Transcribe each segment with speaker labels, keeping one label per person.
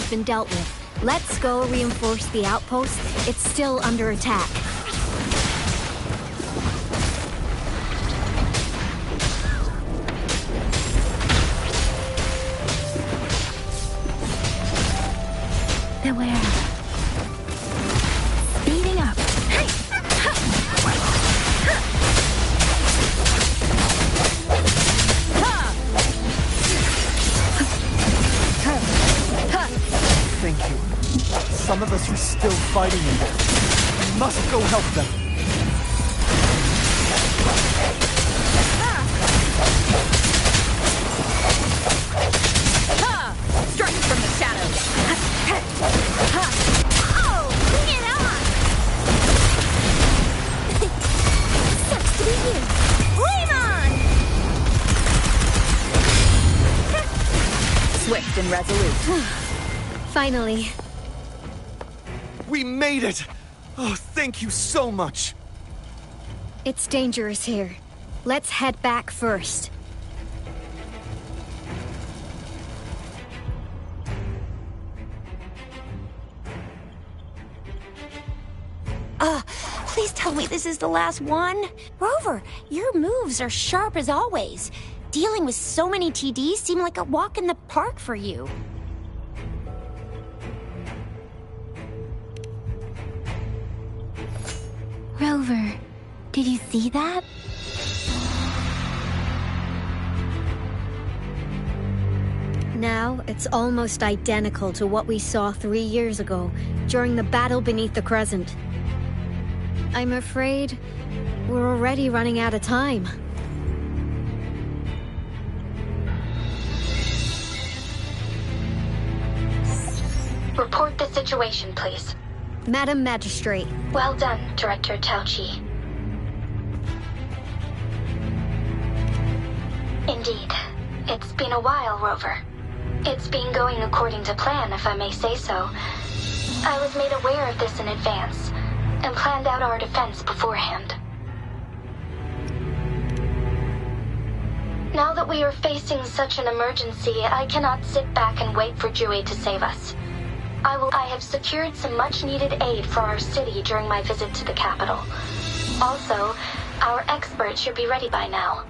Speaker 1: has been dealt with. Let's go reinforce the outpost. It's still under attack.
Speaker 2: Beware. Speeding up.
Speaker 3: Thank you. Some of us are still fighting in there. We must go help them.
Speaker 2: Striking from the shadows. Oh, bring it on! Sucks to be you. Flame on! Swift and resolute.
Speaker 1: Finally.
Speaker 3: We made it! Oh, thank you so much!
Speaker 1: It's dangerous here. Let's head back first.
Speaker 4: Please tell me this is the last one. Rover, your moves are sharp as always. Dealing with so many TDs seem like a walk in the park for you.
Speaker 2: Rover, did you see that?
Speaker 1: Now, it's almost identical to what we saw 3 years ago, during the battle beneath the Crescent. I'm afraid we're already running out of time.
Speaker 5: Report the situation, please.
Speaker 1: Madam Magistrate.
Speaker 5: Well done, Director Tauchi. Indeed. It's been a while, Rover. It's been going according to plan, if I may say so. I was made aware of this in advance, and planned out our defense beforehand. Now that we are facing such an emergency, I cannot sit back and wait for Jue to save us. I have secured some much-needed aid for our city during my visit to the capital. Also, our expert should be ready by now.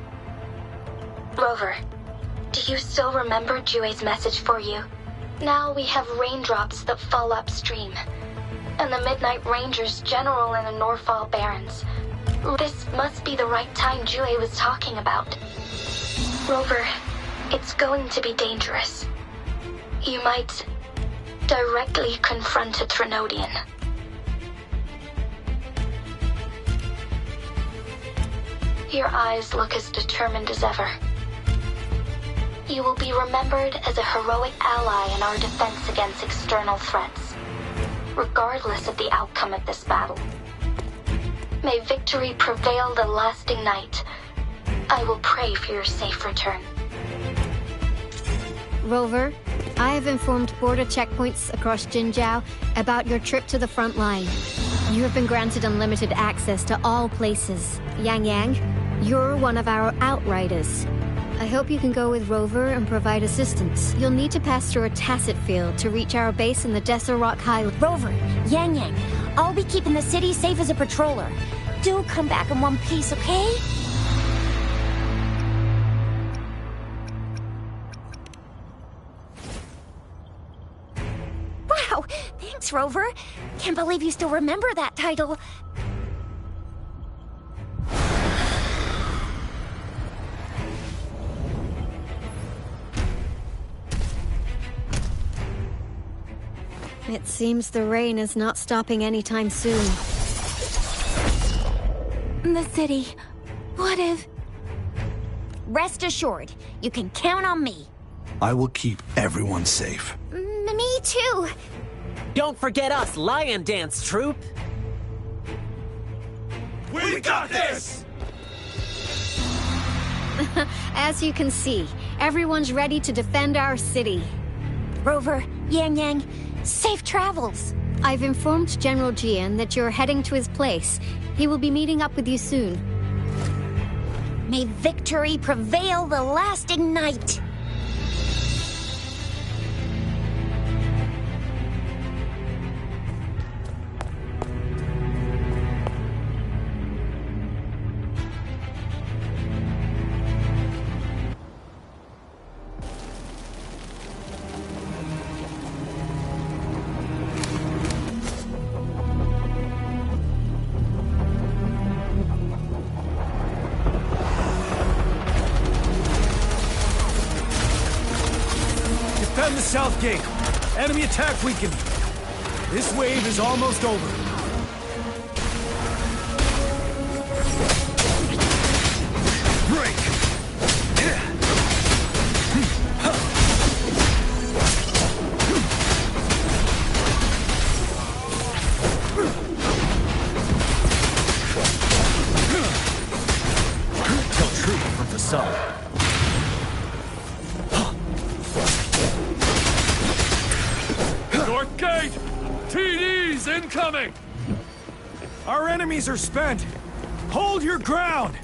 Speaker 5: Rover, do you still remember Jue's message for you? Now we have raindrops that fall upstream, and the Midnight Rangers general in the Norfall Barrens. This must be the right time Jue was talking about. Rover, it's going to be dangerous. You might directly confront a Trinodian. Your eyes look as determined as ever. You will be remembered as a heroic ally in our defense against external threats, regardless of the outcome of this battle. May victory prevail the lasting night. I will pray for your safe return.
Speaker 1: Rover, I have informed border checkpoints across Jinzhou about your trip to the front line. You have been granted unlimited access to all places. Yang Yang, you're one of our outriders. I hope you can go with Rover and provide assistance. You'll need to pass through a tacit field to reach our base in the Desert Rock Highlands.
Speaker 4: Rover, Yang Yang, I'll be keeping the city safe as a patroller. Do come back in one piece, okay? Wow, thanks, Rover. Can't believe you still remember that title.
Speaker 1: It seems the rain is not stopping anytime soon.
Speaker 2: The city. What if...
Speaker 4: Rest assured, you can count on me.
Speaker 6: I will keep everyone safe.
Speaker 4: Me too.
Speaker 7: Don't forget us, Lion Dance Troop!
Speaker 3: We got this!
Speaker 1: As you can see, everyone's ready to defend our city.
Speaker 4: Rover, Yang Yang, safe travels.
Speaker 1: I've informed General Jian that you're heading to his place. He will be meeting up with you soon.
Speaker 4: May victory prevail the lasting night.
Speaker 3: gate. Enemy attack weakened. This wave is almost over. Break!
Speaker 8: Tell truth from facade.
Speaker 9: North gate! TDs incoming!
Speaker 3: Our enemies are spent. Hold your ground!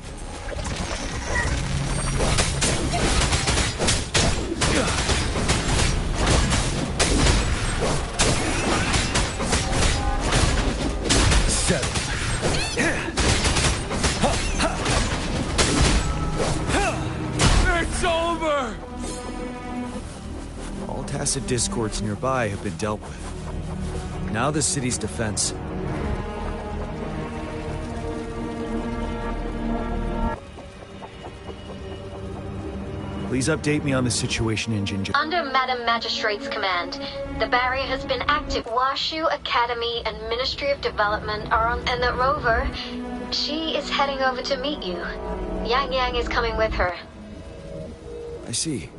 Speaker 8: Settle.
Speaker 9: It's over!
Speaker 3: All Tacet discords nearby have been dealt with. Now the city's defense. Please update me on the situation in Jinja.
Speaker 5: Under Madam Magistrate's command, the barrier has been active. Washu Academy and Ministry of Development are on, and the rover, she is heading over to meet you. Yang Yang is coming with her.
Speaker 3: I see.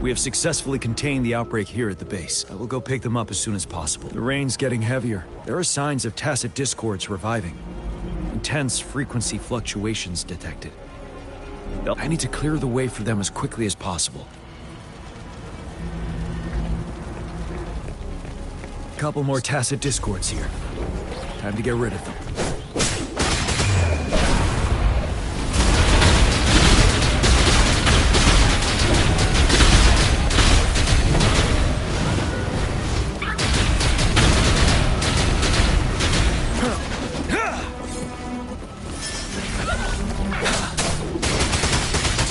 Speaker 3: We have successfully contained the outbreak here at the base. I will go pick them up as soon as possible. The rain's getting heavier. There are signs of Tacet discords reviving. Intense frequency fluctuations detected. I need to clear the way for them as quickly as possible. Couple more Tacet discords here. Time to get rid of them.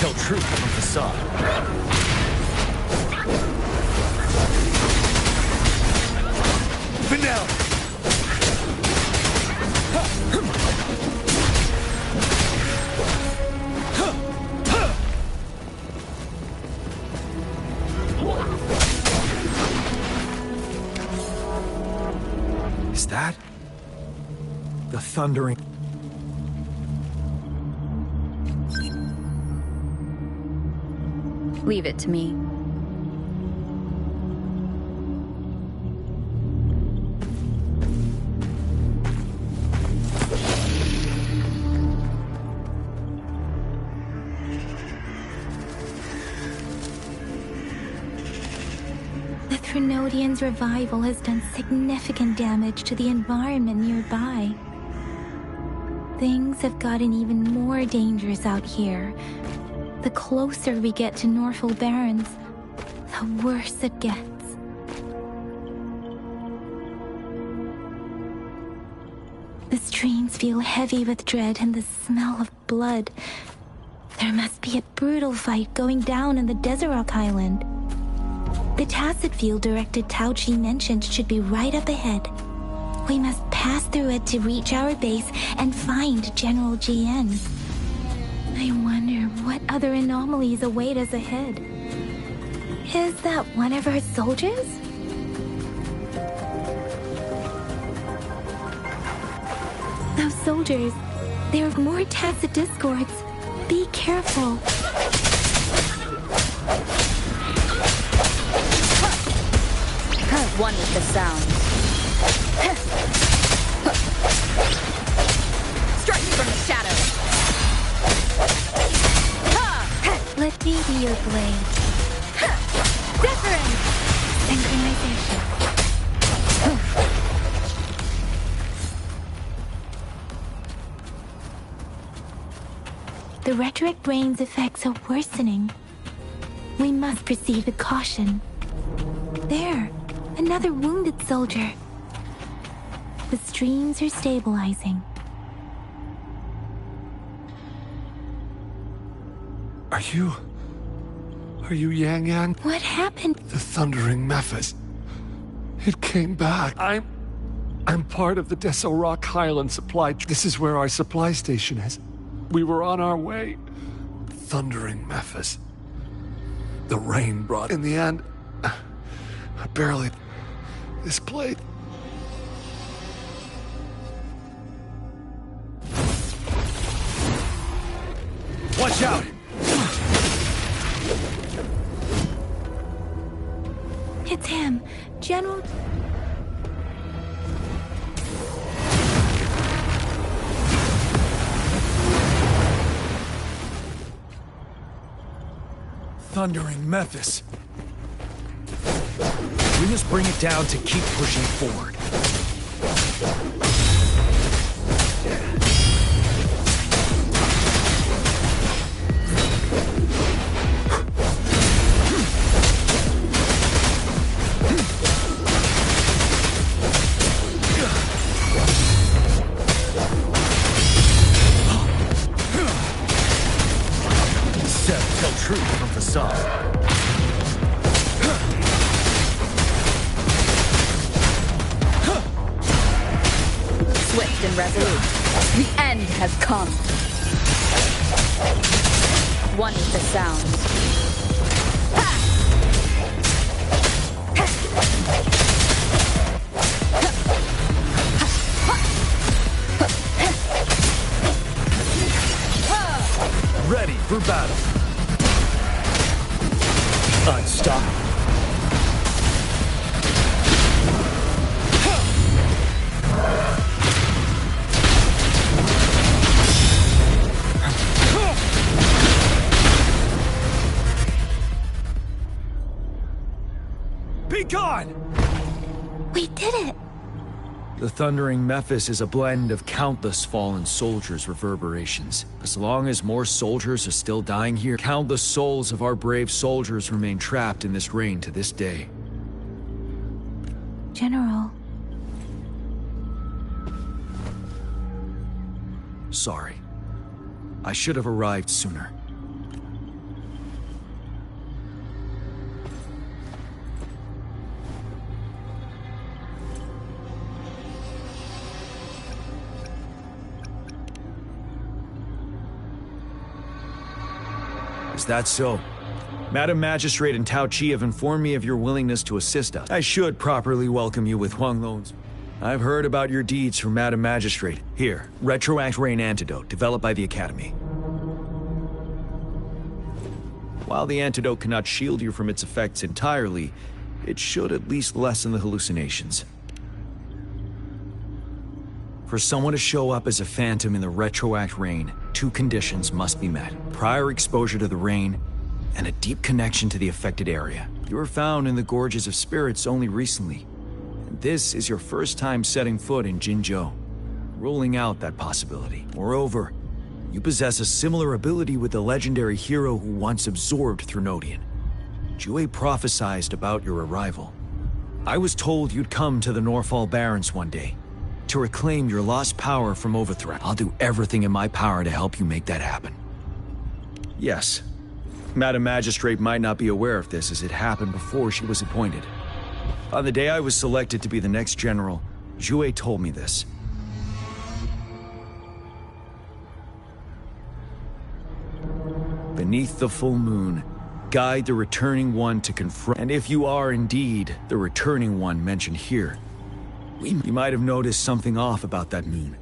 Speaker 8: Tell truth from facade.
Speaker 3: Vanilla! Is that the thundering?
Speaker 10: Leave it to me.
Speaker 2: The Threnodians' revival has done significant damage to the environment nearby. Things have gotten even more dangerous out here. The closer we get to Norful Barrens, the worse it gets. The streams feel heavy with dread and the smell of blood. There must be a brutal fight going down in the Desert Island. The Tacet field director Tao Chi mentioned should be right up ahead. We must pass through it to reach our base and find General GN. I wonder what other anomalies await us ahead. Is that one of our soldiers? Those soldiers, there are more Tacet discords. Be careful.
Speaker 10: One with the sound. Strike from the shadows.
Speaker 2: Let me be your blade. Different! Synchronization. The rhetoric brain's effects are worsening. We must proceed with caution. There, another wounded soldier. The streams are stabilizing.
Speaker 9: Are you Yang Yang?
Speaker 2: What happened?
Speaker 9: The Thundering Mephis. It came back. I'm part of the Deso Rock Highland supply. This is where our supply station is. We were on our way. Thundering Mephis. The rain brought. In the end, I barely... This blade...
Speaker 3: Watch out!
Speaker 2: It's him, General...
Speaker 3: Thundering Mephis. We must bring it down to keep pushing forward.
Speaker 8: Tell truth from facade.
Speaker 10: Swift and resolute. The end has come. One with the sound.
Speaker 3: Ready for battle. Unstoppable. Be gone!
Speaker 2: We did it!
Speaker 3: The Thundering Mephis is a blend of countless fallen soldiers' reverberations. As long as more soldiers are still dying here, countless souls of our brave soldiers remain trapped in this rain to this day.
Speaker 2: General.
Speaker 3: Sorry. I should have arrived sooner. Is that so? Madam Magistrate and Tao Chi have informed me of your willingness to assist us. I should properly welcome you with Huang Lon's. I've heard about your deeds from Madam Magistrate. Here, Retroact Rain Antidote, developed by the Academy. While the antidote cannot shield you from its effects entirely, it should at least lessen the hallucinations. For someone to show up as a phantom in the Retroact Rain, two conditions must be met. Prior exposure to the rain, and a deep connection to the affected area. You were found in the Gorges of Spirits only recently, and this is your first time setting foot in Jinzhou, ruling out that possibility. Moreover, you possess a similar ability with the legendary hero who once absorbed Threnodian. Jue prophesied about your arrival. I was told you'd come to the Norfall Barrens one day, to reclaim your lost power from Overthreat. I'll do everything in my power to help you make that happen. Yes, Madam Magistrate might not be aware of this as it happened before she was appointed. On the day I was selected to be the next general, Jue told me this. Beneath the full moon, guide the returning one to confront. And if you are indeed the returning one mentioned here, you might have noticed something off about that moon.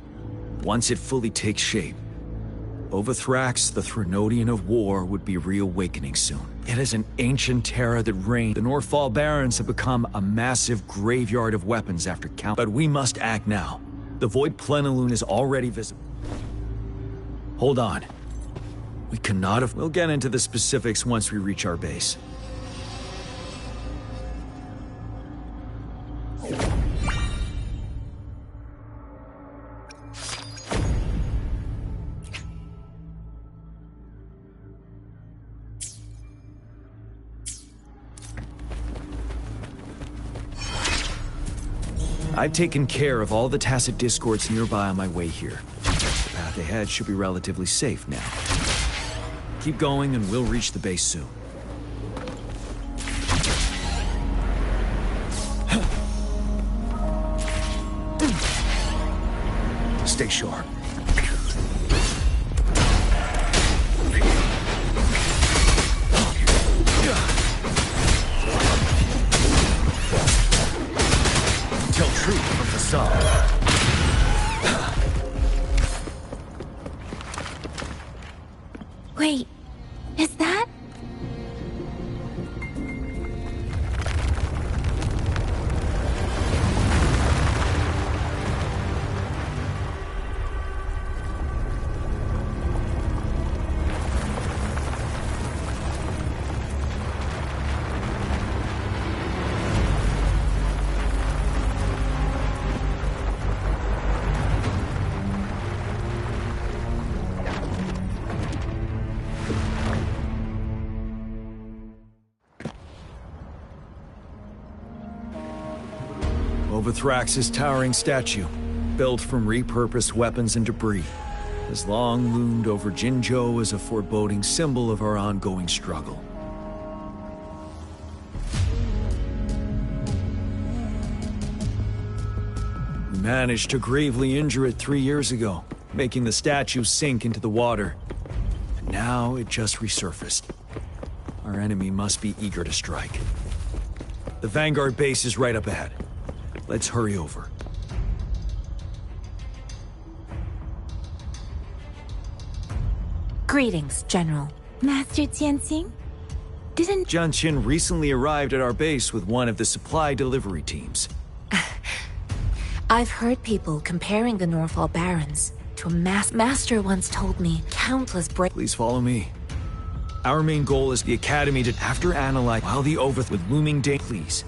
Speaker 3: Once it fully takes shape, Overthrax, the Threnodian of War, would be reawakening soon. It is an ancient terror that reigned. The Norfall Barrens have become a massive graveyard of weapons after count. But we must act now. The Void Plenilune is already visible. Hold on. We cannot have... We'll get into the specifics once we reach our base. I've taken care of all the Tacet Discords nearby on my way here. The path ahead should be relatively safe now. Keep going and we'll reach the base soon. Stay sharp.
Speaker 8: facade.
Speaker 2: Wait, is that?
Speaker 3: Overthrax's towering statue, built from repurposed weapons and debris, has long loomed over Jinzhou as a foreboding symbol of our ongoing struggle. We managed to gravely injure it 3 years ago, making the statue sink into the water. And now it just resurfaced. Our enemy must be eager to strike. The Vanguard base is right up ahead. Let's hurry over.
Speaker 11: Greetings, General.
Speaker 2: Master Jianxing? Didn't
Speaker 3: Jian Qin recently arrived at our base with one of the supply delivery teams.
Speaker 11: I've heard people comparing the Norfall Barons to a master once told me countless
Speaker 3: Please follow me. Our main goal is the Academy to after analyze while the Overth with looming day. Please.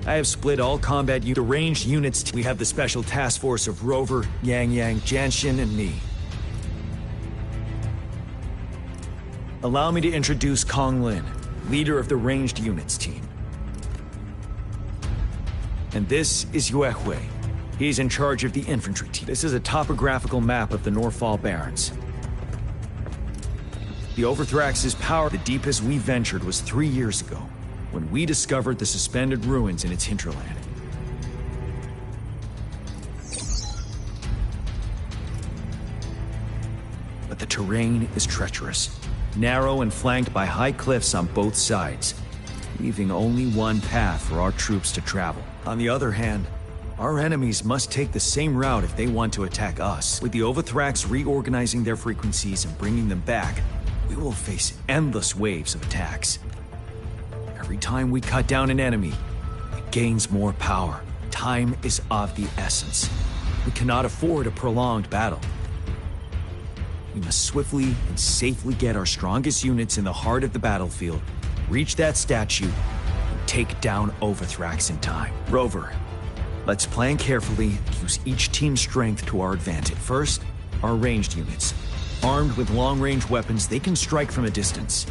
Speaker 3: I have split all combat the ranged units. We have the special task force of Rover, Yang Yang, Jianxin, and me. Allow me to introduce Kong Lin, leader of the ranged units team. And this is Yue Hui. He's in charge of the infantry team. This is a topographical map of the Norfall Barrens. The Overthrax's power, the deepest we ventured was 3 years ago, when we discovered the suspended ruins in its hinterland. But the terrain is treacherous, narrow and flanked by high cliffs on both sides, leaving only one path for our troops to travel. On the other hand, our enemies must take the same route if they want to attack us. With the Overthrax reorganizing their frequencies and bringing them back, we will face endless waves of attacks. Every time we cut down an enemy, it gains more power. Time is of the essence. We cannot afford a prolonged battle. We must swiftly and safely get our strongest units in the heart of the battlefield, reach that statue, and take down Overthrax in time. Rover, let's plan carefully and use each team's strength to our advantage. First, our ranged units. Armed with long-range weapons, they can strike from a distance.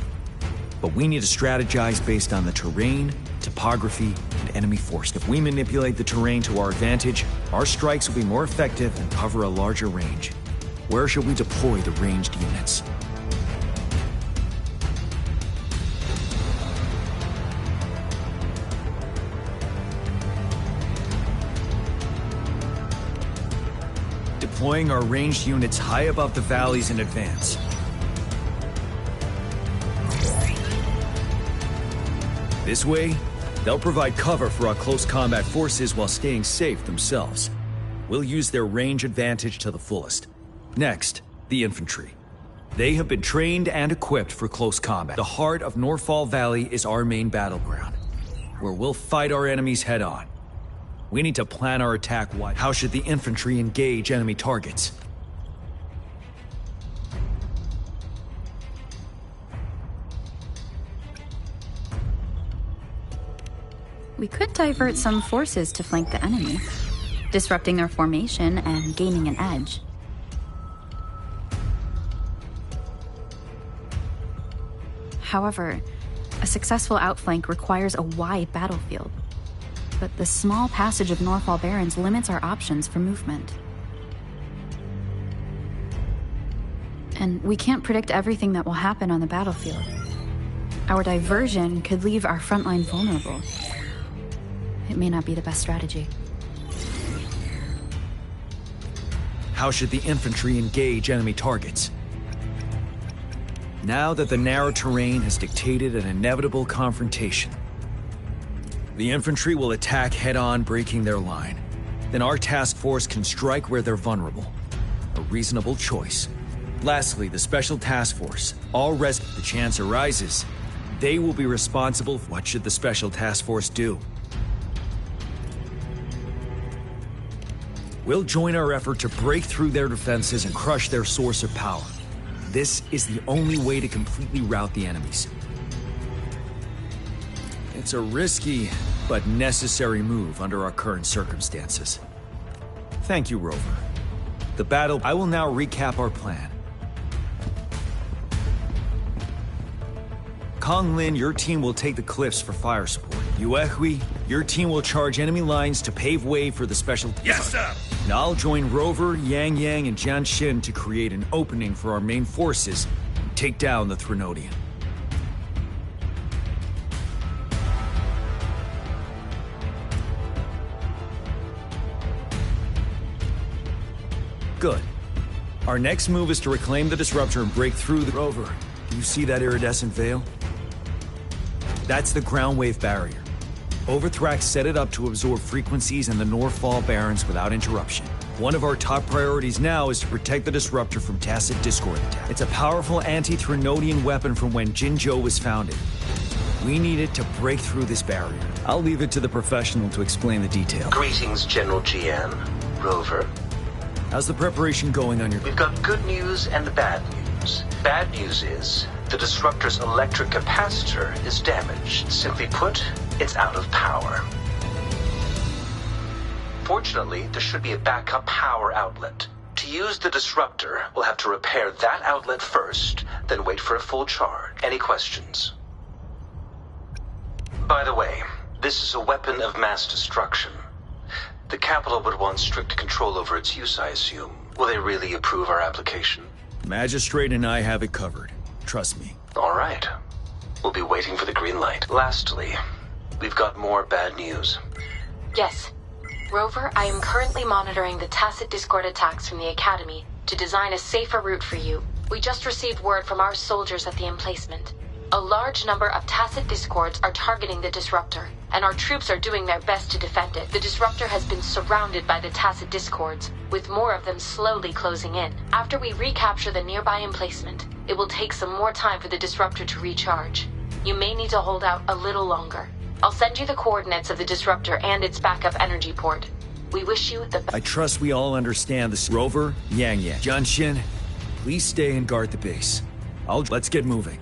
Speaker 3: But we need to strategize based on the terrain, topography, and enemy force. If we manipulate the terrain to our advantage, our strikes will be more effective and cover a larger range. Where should we deploy the ranged units? Deploying our ranged units high above the valleys in advance. This way, they'll provide cover for our close combat forces while staying safe themselves. We'll use their range advantage to the fullest. Next, the infantry. They have been trained and equipped for close combat. The heart of Norfall Valley is our main battleground, where we'll fight our enemies head-on. We need to plan our attack wide. How should the infantry engage enemy targets?
Speaker 10: We could divert some forces to flank the enemy, disrupting their formation and gaining an edge. However, a successful outflank requires a wide battlefield, but the small passage of Norfall Barrens limits our options for movement. And we can't predict everything that will happen on the battlefield. Our diversion could leave our frontline vulnerable. It may not be the best strategy.
Speaker 3: How should the infantry engage enemy targets? Now that the narrow terrain has dictated an inevitable confrontation, the infantry will attack head-on, breaking their line. Then our task force can strike where they're vulnerable. A reasonable choice. Lastly, the Special Task Force. The chance arises, they will be responsible. What should the Special Task Force do? We'll join our effort to break through their defenses and crush their source of power. This is the only way to completely rout the enemies. It's a risky, but necessary move under our current circumstances. Thank you, Rover. I will now recap our plan. Kong Lin, your team will take the cliffs for fire support. Yuehui, your team will charge enemy lines to pave way for the special...
Speaker 8: Yes, sir!
Speaker 3: And I'll join Rover, Yang Yang, and Jian Xin to create an opening for our main forces and take down the Threnodian. Good. Our next move is to reclaim the Disruptor and break through the Rover. Do you see that iridescent veil? That's the ground wave barrier. Overthrax set it up to absorb frequencies in the Northfall Barrens without interruption. One of our top priorities now is to protect the Disruptor from Tacit Discord attack. It's a powerful anti-Threnodian weapon from when Jinzhou was founded. We need it to break through this barrier. I'll leave it to the professional to explain the details.
Speaker 12: Greetings, General GN. Rover.
Speaker 3: How's the preparation going on your...
Speaker 12: We've got good news and bad news. Bad news is, the Disruptor's electric capacitor is damaged. Simply put, it's out of power. Fortunately, there should be a backup power outlet. To use the Disruptor, we'll have to repair that outlet first, then wait for a full charge. Any questions? By the way, this is a weapon of mass destruction. The capital would want strict control over its use, I assume. Will they really approve our application?
Speaker 3: Magistrate and I have it covered. Trust me.
Speaker 12: All right. We'll be waiting for the green light. Lastly, we've got more bad news.
Speaker 13: Yes. Rover, I am currently monitoring the Tacit Discord attacks from the Academy to design a safer route for you. We just received word from our soldiers at the emplacement. A large number of Tacit Discords are targeting the Disruptor, and our troops are doing their best to defend it. The Disruptor has been surrounded by the Tacit Discords, with more of them slowly closing in. After we recapture the nearby emplacement, it will take some more time for the Disruptor to recharge. You may need to hold out a little longer. I'll send you the coordinates of the Disruptor and its backup energy port. We wish you the best.
Speaker 3: I trust we all understand this. Rover, Yang Yang, Jian Xin, please stay and guard the base. Let's get moving.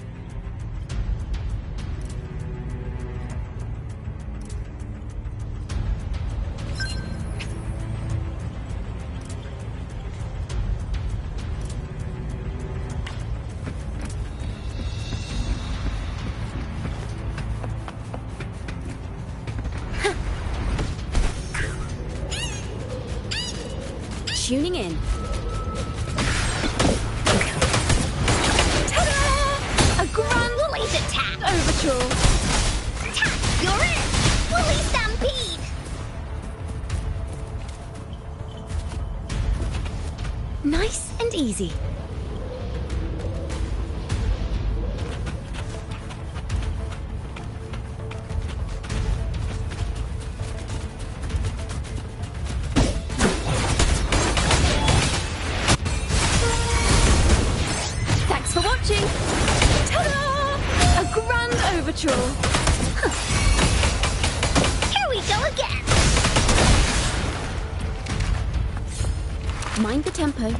Speaker 1: Tuning in.
Speaker 4: Ta-da! A grand Woolies attack!
Speaker 1: Overture.
Speaker 4: Attack! You're in! Woolly Stampede!
Speaker 1: Nice and easy.
Speaker 4: Here we go again!
Speaker 1: Mind the tempo.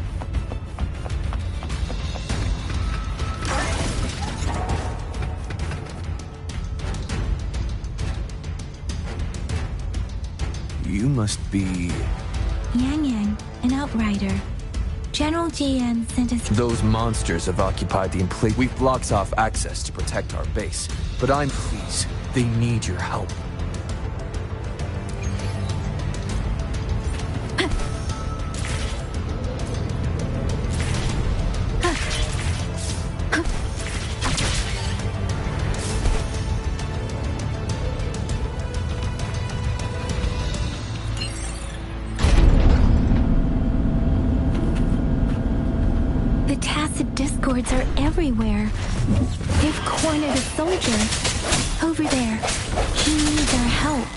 Speaker 3: You must be...
Speaker 2: Yang Yang, an outrider. General GN sent us...
Speaker 8: Those monsters have occupied the emplacement. We've blocked off access to protect our base. But please, they need your help.
Speaker 2: discords are everywhere. They've cornered a soldier. Over there. He needs our help.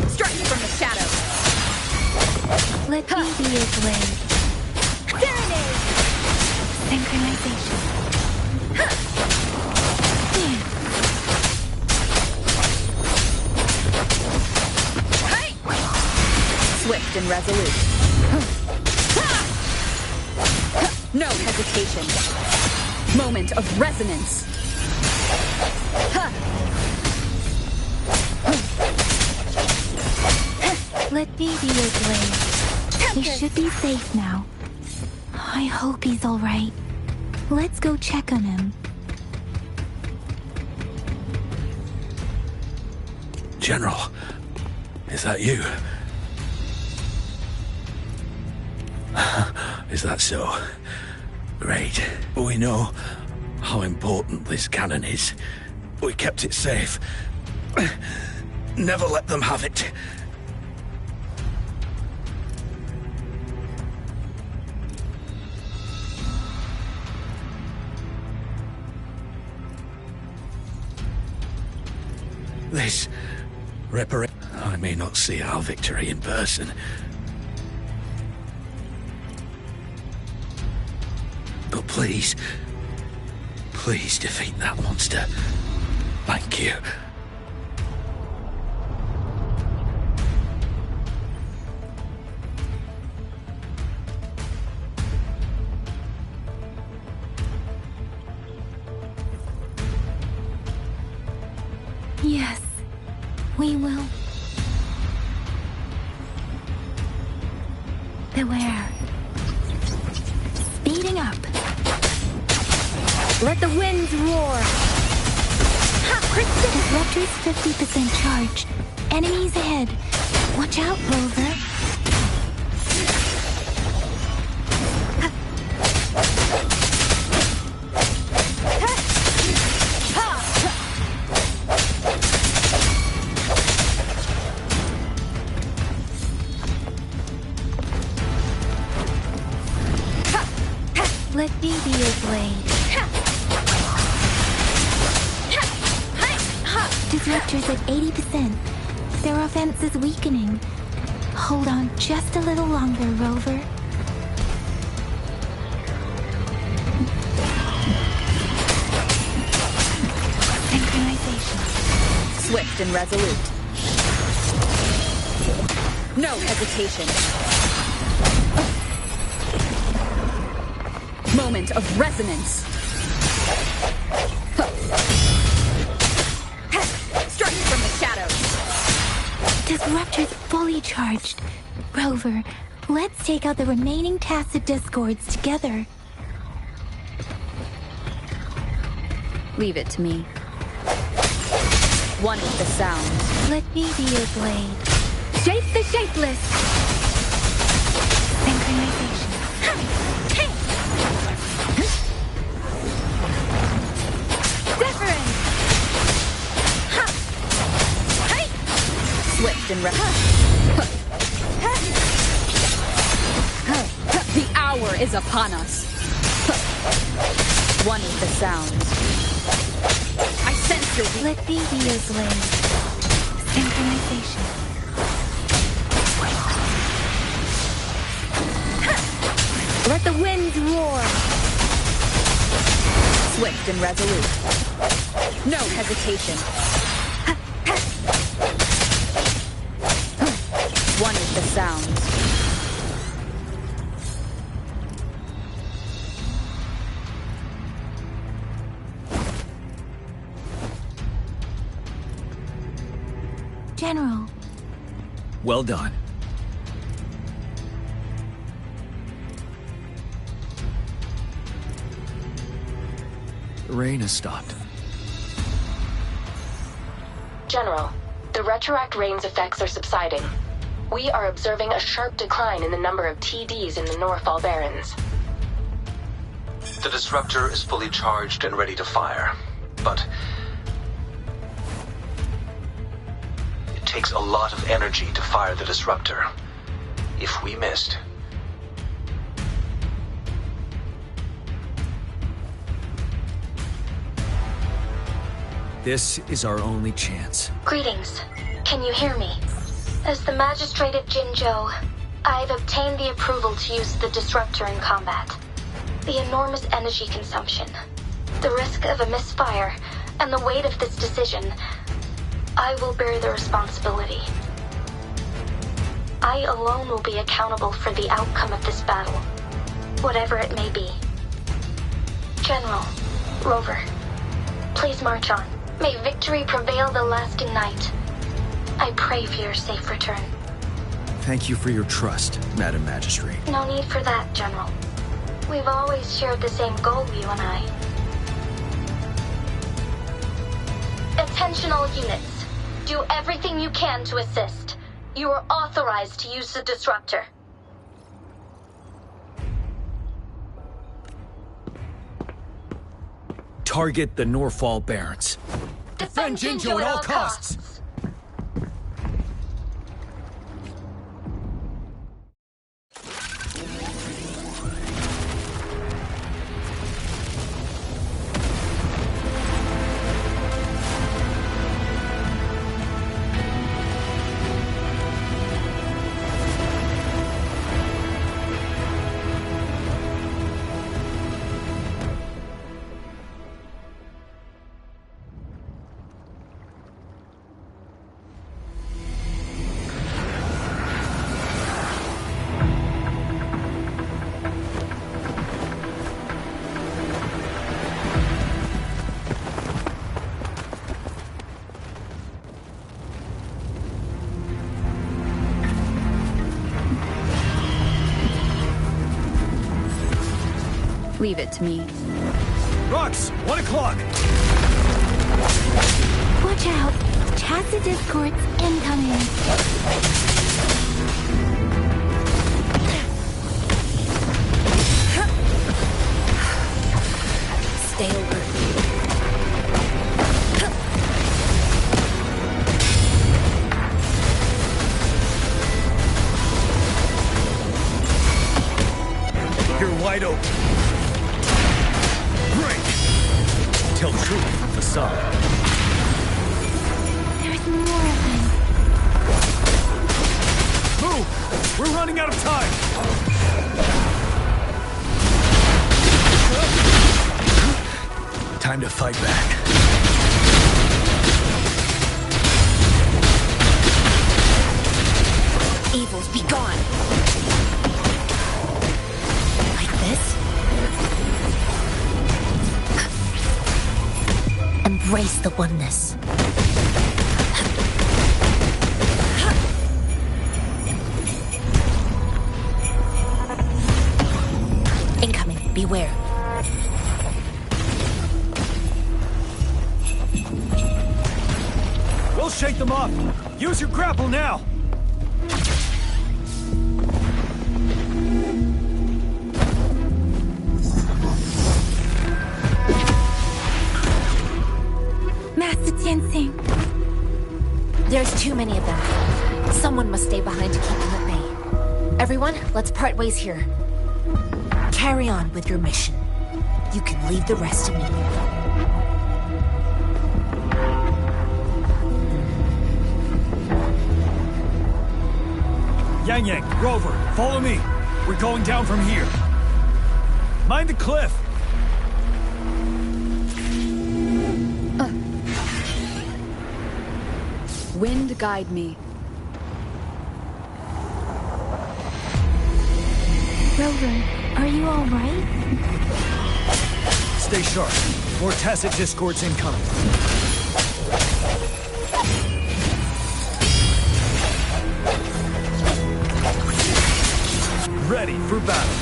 Speaker 10: Strike from the shadows.
Speaker 2: Let me be your blade.
Speaker 10: There it is!
Speaker 2: Synchronization.
Speaker 10: Swift and resolute. No hesitation. Moment of resonance.
Speaker 2: Let me be your blade. He should be safe now. I hope he's all right. Let's go check on him.
Speaker 6: General, is that you? Is that so? Great. We know how important this cannon is. We kept it safe. Never let them have it. This reparation. I may not see our victory in person. But please defeat that monster. Thank you.
Speaker 2: Yes, we will. Beware. Speeding up.
Speaker 10: Let the winds roar.
Speaker 2: Disruptor's 50% charged. Enemies ahead. Watch out, Rover. Let me be your blade. Disruptor's at 80%. Their offense is weakening. Hold on just a little longer, Rover. Synchronization.
Speaker 10: Swift and resolute. No hesitation. Moment of resonance. Strike from the shadows.
Speaker 2: Disruptor's fully charged. Rover, let's take out the remaining tacit discords together.
Speaker 10: Leave it to me. One with the sound.
Speaker 2: Let me be your blade.
Speaker 10: Shape the shapeless.
Speaker 2: Synchronization.
Speaker 10: Swift and the hour is upon us. One with the sound. I sense your...
Speaker 2: Let me be your blade. Synchronization.
Speaker 10: Let the winds roar. Swift and resolute. No hesitation. One with the sound.
Speaker 2: General.
Speaker 3: Well done. The rain has stopped.
Speaker 13: General, the Retroact rain's effects are subsiding. We are observing a sharp decline in the number of TDs in the Norfall Barrens.
Speaker 12: The disruptor is fully charged and ready to fire, but it takes a lot of energy to fire the disruptor. If we missed,
Speaker 3: This is our only chance.
Speaker 5: Greetings. Can you hear me? As the Magistrate of Jinzhou, I've obtained the approval to use the disruptor in combat. The enormous energy consumption, the risk of a misfire, and the weight of this decision, I will bear the responsibility. I alone will be accountable for the outcome of this battle, whatever it may be. General, Rover, please march on. May victory prevail the lasting night. I pray for your safe return.
Speaker 3: Thank you for your trust, Madam Magistrate.
Speaker 5: No need for that, General. We've always shared the same goal, you and I. Attention all units. Do everything you can to assist. You are authorized to use the disruptor.
Speaker 3: Target the Norfall Barrens.
Speaker 5: Defend Jinzhou at all costs!
Speaker 10: Leave it to me.
Speaker 3: Rox, 1 o'clock!
Speaker 2: Watch out! Tacit discords incoming!
Speaker 11: Stay alert.
Speaker 3: You're wide open. Tell truth from facade.
Speaker 2: There's more of them.
Speaker 3: Move! We're running out of time! Time to fight back.
Speaker 11: Evils be gone. Like this? Embrace the oneness. Incoming, beware.
Speaker 3: We'll shake them off. Use your grapple now.
Speaker 11: There's too many of them. Someone must stay behind to keep them at bay. Everyone, let's part ways here. Carry on with your mission. You can leave the rest to me.
Speaker 3: Yang, Rover, follow me. We're going down from here. Mind the cliff.
Speaker 10: Wind guide me.
Speaker 2: Rover, are you all right?
Speaker 3: Stay sharp. More tacit discords incoming. Ready for battle.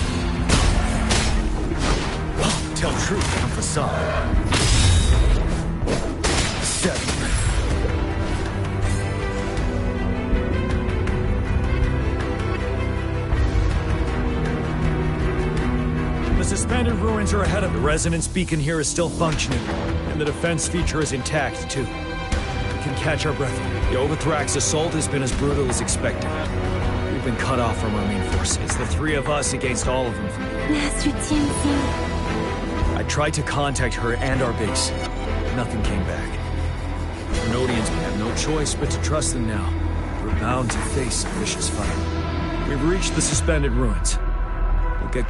Speaker 3: Tell truth from facade. 7. The suspended ruins are ahead of the resonance beacon here is still functioning, and the defense feature is intact, too. We can catch our breath. The Overthrax assault has been as brutal as expected. We've been cut off from our main force. It's the 3 of us against all of them from here.
Speaker 2: Master Tianxing.
Speaker 3: I tried to contact her and our base. Nothing came back. Nodians, we have no choice but to trust them now. We're bound to face a vicious fight. We've reached the suspended ruins. We'll get...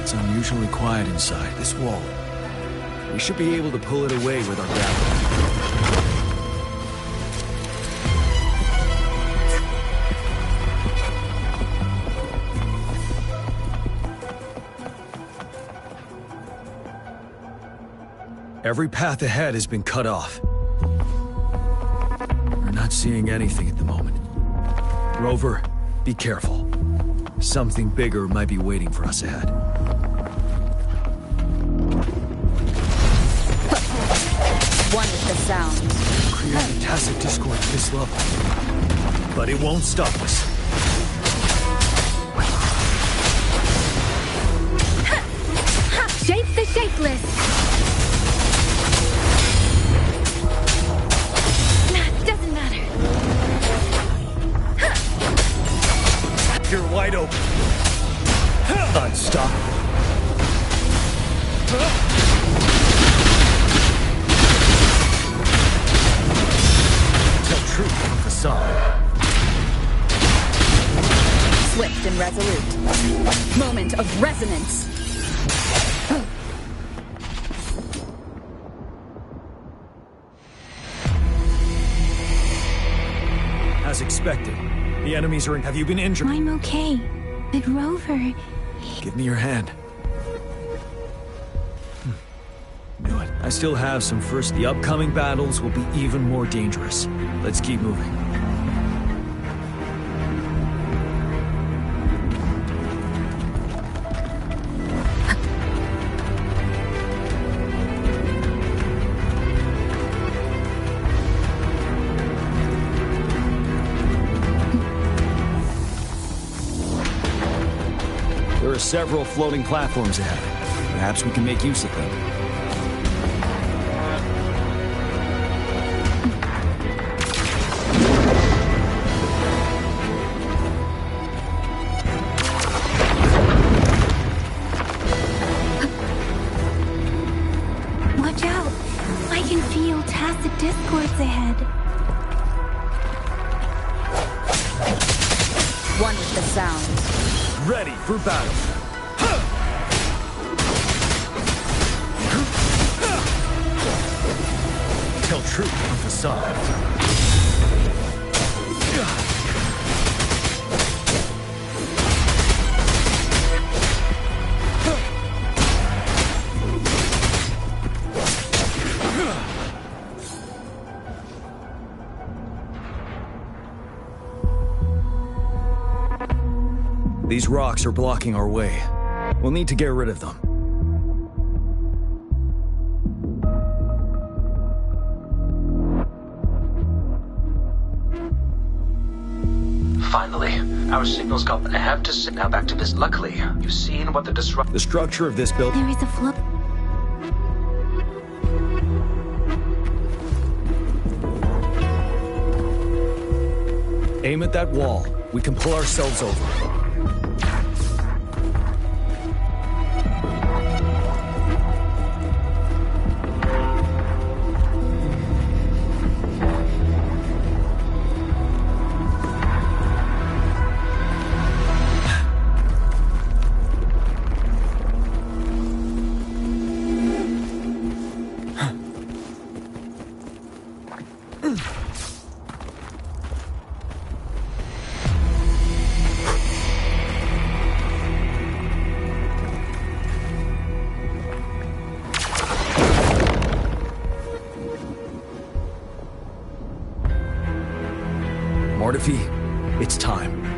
Speaker 3: It's unusually quiet inside. This wall. We should be able to pull it away with our gravity. Every path ahead has been cut off. We're not seeing anything at the moment. Rover, be careful. Something bigger might be waiting for us ahead.
Speaker 14: One with the sound.
Speaker 3: Created tacit discord at this level. But it won't stop us.
Speaker 2: Shape the shapeless! Doesn't matter.
Speaker 3: You're wide open. Unstoppable. Tell truth from facade.
Speaker 14: Swift and resolute. Moment of resonance.
Speaker 3: As expected, the enemies are in. Have you been injured?
Speaker 2: I'm okay. But Rover...
Speaker 3: Give me your hand. Knew it. I still have some first. The upcoming battles will be even more dangerous. Let's keep moving. There are several floating platforms ahead. Perhaps we can make use of them.
Speaker 2: Watch out! I can feel tacit discords ahead.
Speaker 14: One with the sound.
Speaker 3: Ready for battle. Tell truth from facade. These rocks are blocking our way. We'll need to get rid of them.
Speaker 12: Finally, our signals got. I have to sit now back to this. Luckily, you've seen what the
Speaker 3: The structure of this building.
Speaker 2: There is a flow.
Speaker 3: Aim at that wall. We can pull ourselves over. Mortefi, it's time.